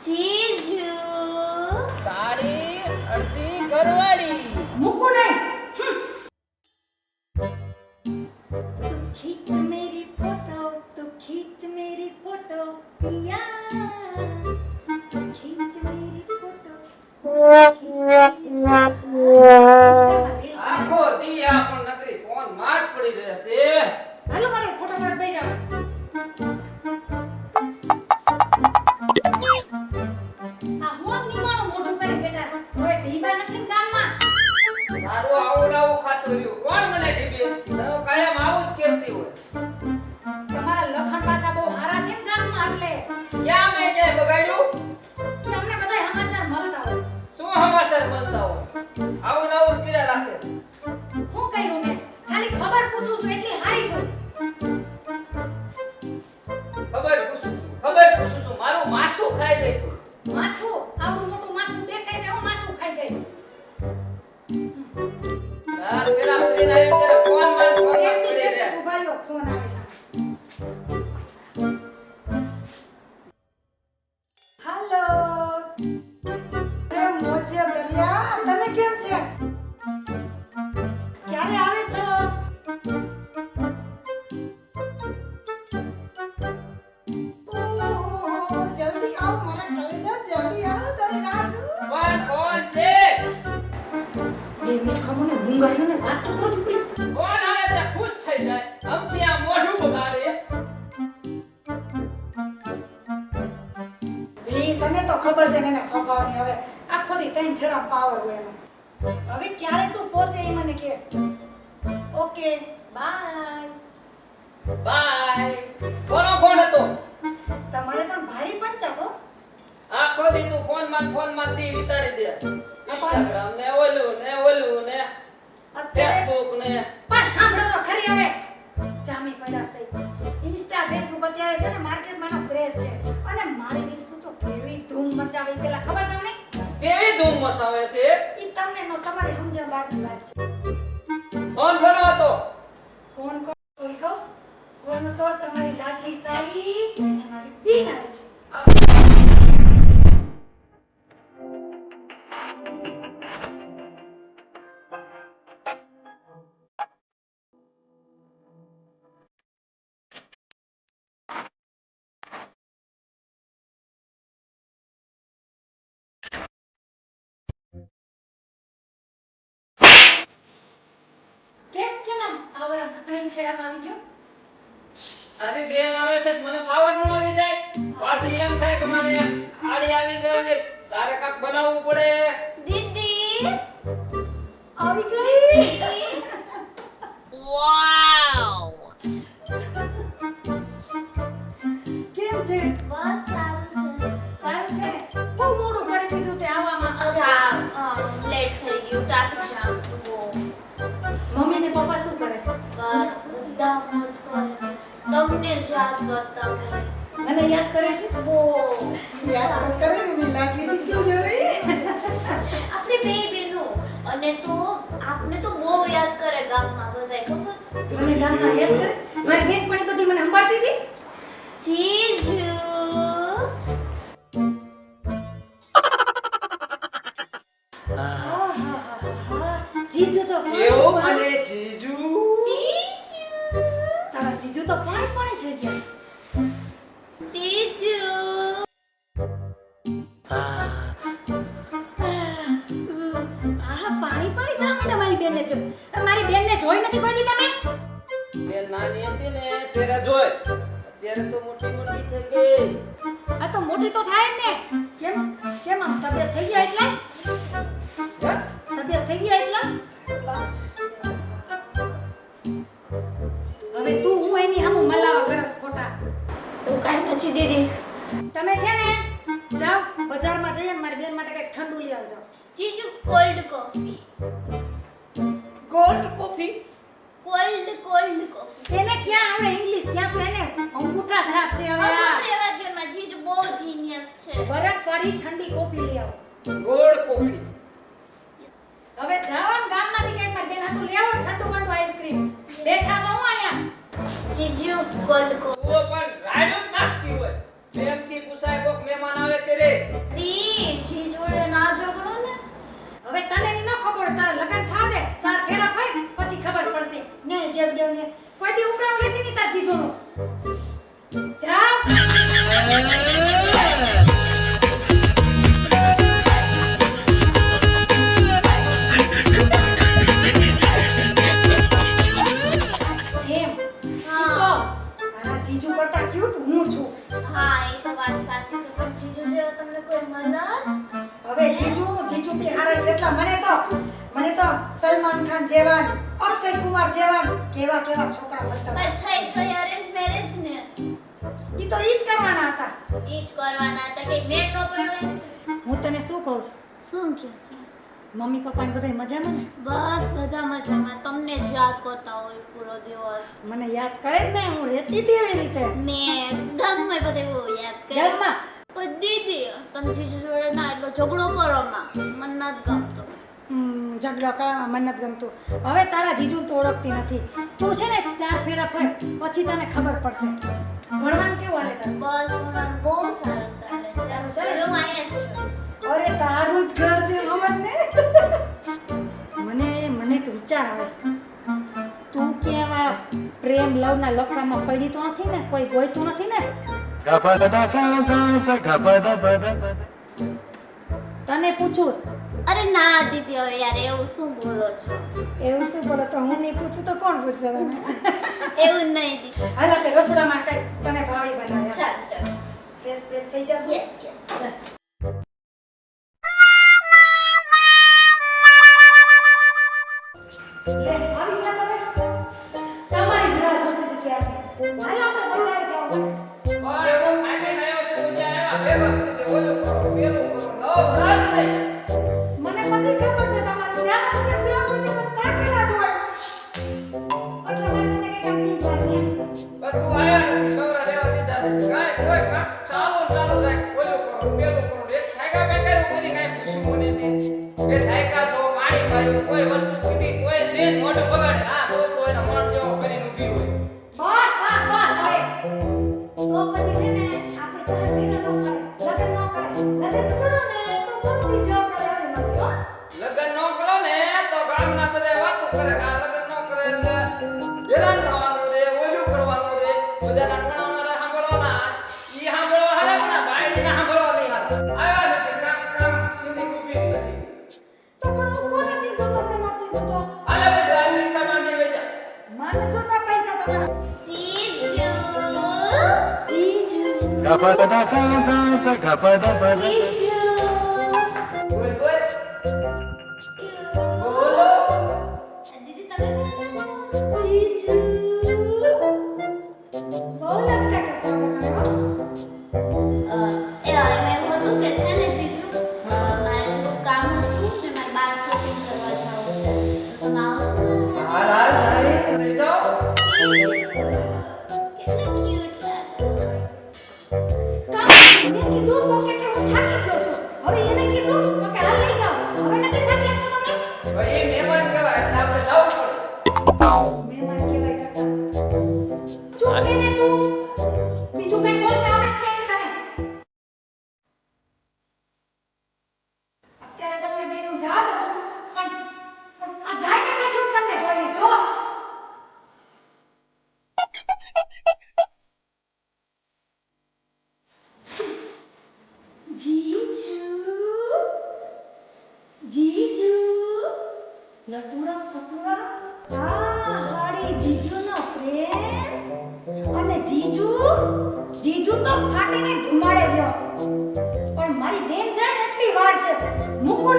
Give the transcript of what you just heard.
જીજુ સાડી અડધી ઘરવાળી મૂકો નહીં તું ખીંચ મેરી ફોટો પિયા ખીંચ મેરી ફોટો આખો દી આ પણ નકરી ફોન માં જ પડી રહેશે. હાલો મારો ફોટો પાડ બેસી જાવ આ હું નિમાણો મોઢું કરી બેઠા હવે ઢીબા નથી ને ગામમાં તારું આવડાવું ખાતું રહ્યું કોણ મને ઢીબે તો કાયમ આવું જ કરતી હોય. તમારા લખણ પાછા બહુ હારા છે ને ગામમાં એટલે ક્યાં મેં ક્યાંય બગાડ્યું? કે અમને બધાય સમાચાર મળતા હોય શું સમાચાર મળતા હોય? આવું ને આવું જ કર્યા રાખે. હું કર્યું મેં ખાલી ખબર પૂછું છું એટલી હારી છું ખબર પૂછું છું મારું માથું ખાઈ ગઈ તું. માથું આવડું મોટું માથું દેખાય છે હું માથું ખાઈ ગઈ તાર પેલા પડી આવ્યો ત્યારે ફોન માં એક પડી મિનિટ રહે. ઉભા રહ્યો ફોન આવે છે હાલો એ મોજે દરિયા તને કેમ છે ક્યારે આવે છો ઓહો જલ્દી આવ મારા કલેજા જલ્દી આવ તારી રાહ જોઉં કોણ છે? 2 મિનિટ ખમો ને ઊંઘ આવ્યો ને વાત તો કરો દીકરી કોણ આવે તે ખુશ થઈ જાય. આમથી આ મોઢું બગાડે. તને તો ખબર છે ને એના સ્વભાવની હવે આખો દી ત્રણ છેડા પાવર હોય એનો હવે ક્યારે તું પહોંચે એ મને કે ઓકે બાય બાય. કોનો ફોન હતો? તમારે પણ ભારી પંચા તો આખો દી તું ફોન માં દી વિતાડી દે. ઇન્સ્ટાગ્રામ ને ઓલું ને અત્યારે ફેસબુક ને પણ સાંભળો તો ખરી હવે જામી પડાસ થઈ ઇન્સ્ટા ફેસબુક અત્યારે છે ને માર્કેટમાં નો ક્રેઝ છે અને મારી રીલ્સ તો કેવી ધૂમ મચાવી પેલા ખબર તમને કેવી ધૂમ મચાવે છે. ઈ તમને નો તમારી સમજણ બહારની વાત છે ફોન કોનો હતો? ફોન કોઈ કહો ફોન તો તમારી લાડલી સાડી અને મારી બેન આવે છે કેમ આમ આવરા ત્રણ છેડામાં આવી ગયો અરે બેન આવે છે મને પાવર નો આવી જાય. પાછી એમ થાય કે મને આડી આવી જાય. તારે કાક બનાવવું પડે. દીદી આવી ગઈ વાવ કેમ છે બસ સારું છે. સારું છે ને બહુ મોડું કરી દીધું તે આવવામાં અરે હા લેટ થઈ ગયું ટ્રાફિક જામ હતો. મમ્મી ને પપ્પા શું કરે છે બસ બધા મોજ કરે છે. તમને જ યાદ કરતા હોય. મને યાદ કરે છે બહુ યાદ તો કરે ને મેં લાગી દીધી જોઈ આપણે બે બહેનો અને તો આપને તો બહુ યાદ કરે ગામમાં બધાય ખબર. મને ગામમાં યાદ કરે મારી બેનપણી બધી મને સંભાળતી હતી જીજુ આહાહાહા. જીજુ તો કેવો મને જીજુ. તારા જીજુ તો પાણી થઈ ગયા જીજુ પાણી થવા માંડ્યા મારી બેનને જો મારી બેનને જોઈ નથી કોઈ દી તમે બેન નાની હતી ને ત્યારે જોય. અત્યારે તો મોટી થઈ ગઈ. આ તો મોટી તો થાય જ ને કેમ કેમ આમ તબિયત થઈ ગયા એટલા હે? તબિયત થઈ ગયા એટલા હવે તું હું એની સામુ મલાવા કરસ ખોટા તું કાઈ નથી દીદી. તમે છે ને જાઓ બજારમાં જઈને મારી બેન માટે કંઈક ઠંડુ લઈ આવજો જીજુ cold coffee gold coffee cold coffee એને ક્યાં આવડે ઇંગ્લિશ ક્યાં તો એને અંગૂઠા છાપ છે હવે આ રેવાજીમાં જીજુ બહુ જીનિયસ છે. બરફ વાળી ઠંડી કોફી લઈ આવો ગોળ કોફી. હવે જાવાન ગામમાંથી કંઈક મારી બેન હાટુ લઈ આવો ઠંડુ ઠંડુ આઈસ્ક્રીમ બેઠા છો હું અહીંયા જીજુ કોલ્ડ કોફી તું પણ રાડ્યો જ નાખતી હોય. પ્રેમથી પૂછાય કોક મહેમાન આવે ત્યારે નથી હારા એટલા મને તો સલમાન ખાન જેવા અક્ષય કુમાર જેવા કેવા છોકરા મળતા પણ થઈ અરેન્જ મેરેજ ને ઈ તો ઈ જ કરવાના હતા. ઈ જ કરવાના હતા કે મેળ નો પડ્યો એમ. હું તને શું કહું છું? શું કહે છે? મમ્મી પપ્પા ને બધા મજામાં ને? બસ બધા મજામાં. તમને જ યાદ કરતા હોય પૂરો દિવસ. મને યાદ કરે જ ને, હું રહેતી હતી એવી રીતે ને ગામમાં બધા બહુ યાદ કરે. ગામમાં પણ દીદી તમે જીજુ જોડે ના એટલો ઝઘડો કરો માં મને નથી ગમતો. ઝઘડો કરવામાં મને નથી ગમતું. હવે તારા જીજુને તો ઓળખતી નથી. તું છે ને 4 ફેરા ફર, પછી તને ખબર પડશે. ભણવાનું કેવું હાલે તારું? બસ મને બહુ સારું ચાલે. ચાલો હું અહીંયા જ રહીશ. અરે તારું જ ઘર છે મને એક વિચાર આવે છે. તું કેવા પ્રેમ લવના લફડામાં પડી તો નથી ને? કોઈ ગોઈતું નથી ને? તને પૂછું. અરે ના દીદી હવે યાર એવું શું બોલો છો? એવું શું બોલો? તો હું નહીં પૂછું તો કોણ પૂછશે તને? એવું નહીં દીદી. હાલ આપણે રસોડામાં કઈ તને ભાવી બનાવ્યા. ચાલ ચાલ. ફ્રેશ થઈ જા. Yes yes. ચાલ. લે આવી ગયા તમે. તમારી જ રાહ જોતી હતી કે હાલ આપણે બજારે જાવું. પણ એવો થાકીને આવ્યો છું, મજા આવ્યા. બે વખત છે, ઓલું કરો, પેલું કરો, નવ કાજ નહીં. મને બધી ખબર છે તમારું જ્યાં મને જ્યાં કોઈ દિવસ થાકેલા જ હોય. એટલે મને તમને કઈ કામ ચિંતા નહીં. પણ તું આયા નથી, નવરા રહેવા દીધા નથી. કાંઈ કોઈ કામ ચાલુ થાય. ઓલું કરો, પેલું કરો. એક થાક્યા બે કર્યું, કોઈને કાંઈ પૂછ્યું મને નહીં. બે થાક્યા છો, પાણી પાયું, કોઈ વસ્તુ પીધી, કોઈ દે મોઢું બગાડે. હા, તો એનો મણ જેવો કરીને ઊભી હોય. બસ હવે. તો પછી છે ને આપણે ચાર મહિના લગ્ન ન કરો ને તો બધી જવાબદારી આવી મળે હો. લગ્ન ન કરો ને તો ગામના બધા વાતો કરે કે આ લગ્ન ન કરે એટલે હેરાન થવાનું રે, ઓલું કરવાનું રે, બધાના ટોણાવાળા સાંભળવાના, ઈ સાંભળવા હારા પણ આ બાયડીને સાંભળવા નહીં હારા. આવ્યા નથી, કામ સીધી ઊભી જ નથી. તો પણ હું કોને ચીંધું તમને ન ચીંધું તો? આલે પૈસા આ રિક્ષા માંગી લઈ જા. મને જોતા પૈસા તમારા. જીજુ. જીજુ. જીજુ. બોલ બોલ. બોલો. દીદી તમે જીજુ. બહુ લટકા કરતા હતા. એમાં એવું હતું કે છે ને જીજુ મારે થોડું કામ હતું ને મારે બહાર શોપિંગ કરવા જવું છે તો તમે આવશો ને? હાલ હાલ ધારી લઈ જાઓ. કેટલા ક્યુટ લાગે. કામ મેં કીધું તો કે હું થાકી ગયો છું. હવે એને કીધું તો કે હાલ લઈ જાઓ. હવે નથી થાકી તો તમે હવે એ મહેમાન કહેવાય એટલે આપણે જવું પડે. મહેમાન કહેવાય કરતા. ચૂપ રહેને તું. બીજું કઈ બોલતા આવડે છે કે તને? અત્યારે તમને બેનું જવા દઉં છું. પણ આ જાય કે પાછું તમને જોઈએ જો. જીજુ લટુરા ફટુરા હાડી જીજુનો પ્રેમ અને જીજુ તો ફાટીને ધુમાડે ગયો પણ મારી બેન જાય ને એટલી વાર છે મૂકું